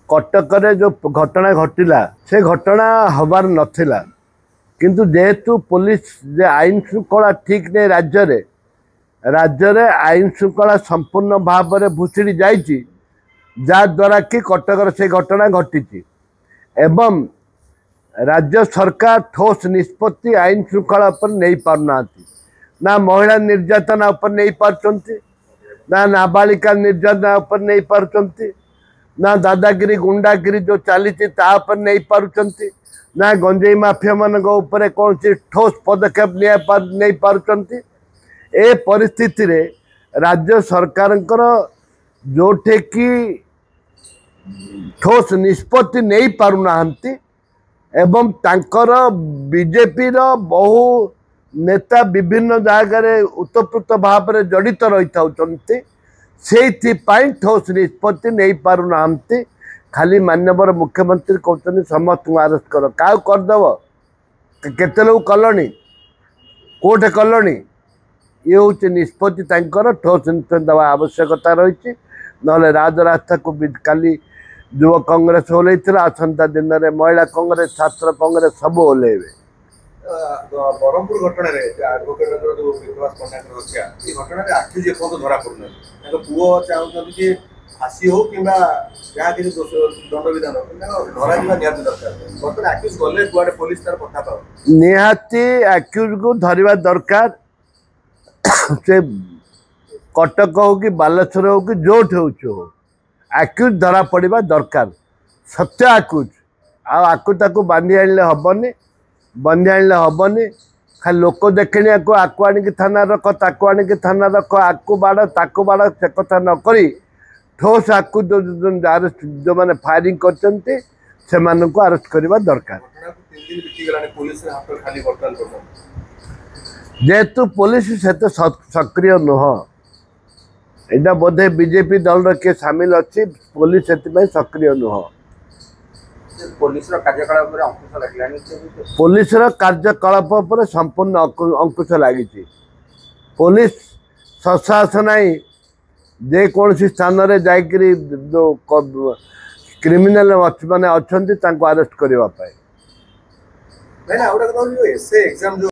कटक जो घटना घटला से घटना हबार नथिला किंतु जेहेतु पुलिस जे आईन श्रृंखला ठीक नहीं राज्य रे आईन श्रृंखला संपूर्ण भाव में भूषुड़ी जाइए जहाद्वारा कि कटकर से घटना घटी एवं राज्य सरकार ठोस निष्पत्ति आईन श्रृंखला पर नहीं पारना ना महिला निर्यातना उपर नहीं पार्टी ना नाबालिका निर्यातना उपर नहीं पार्टी ना दादागिरी गुंडागिरी जो चली पर नहीं पार्टी ना गंजेई माफिया मान कौन ठोस पदक्षेप नहीं पार्टी ए परिस्थिति रे राज्य सरकार जोठे कि ठोस निष्पत्ति नहीं पारुना एवं तांकर बीजेपी रो बहु नेता विभिन्न जगार उत्तप्रोत भाव में जड़ित रही था ठोस निष्पत्ति नहीं पारुना खाली माननीय मुख्यमंत्री कहते समस्त अरेस्ट कर क्या करदेव केते लोग कलनी कोठे कलनी ये हूँ निष्पत्ति ठोस निष्पत्ति देवा आवश्यकता रही ना राजरास्ता को काली युवा कांग्रेस ओल्ला आसंता दिन में महिला कांग्रेस छात्र कांग्रेस सब ओल्लैबे बरहमपुर घटना एडवोकेट जो विश्वास पंडा हत्या घटना आखिज धरा पड़ना पुओ चाहते कि फांसी हो कि दंड विधान धरा निहत दरकार बर्तमान आक्यूज गले कुआडे पुलिस तार पठा पाओ निहाती आक्यूज को धरवा दरकार से कटक हो कि बालेश्वर हो कि जोठ हो आक्यूज धरा पड़ा दरकार सत्य आक्यूज आकु बांधी आने हेनी बंदी आने हेनी खाली लोक देखने आकु आणिक थाना रख ताकू आणिक थाना रख आकु बाड़ ताकू बाड़ से कथा नक ठोस आकु अरेस्ट जो मैंने फायरिंग करते अरेस्ट करवा दरकार जेहेतु पुलिस से सक्रिय नुह यहाँ बोधे बीजेपी दल किए सामिल अच्छी पुलिस से सक्रिय नुह पुलिस कार्यकलाप पर संपूर्ण अंकुश लगी पुलिस प्रशासन जेकोसी स्थान में जाकरी जो क्रिमिनाल माने अच्छा अरेस्ट करने।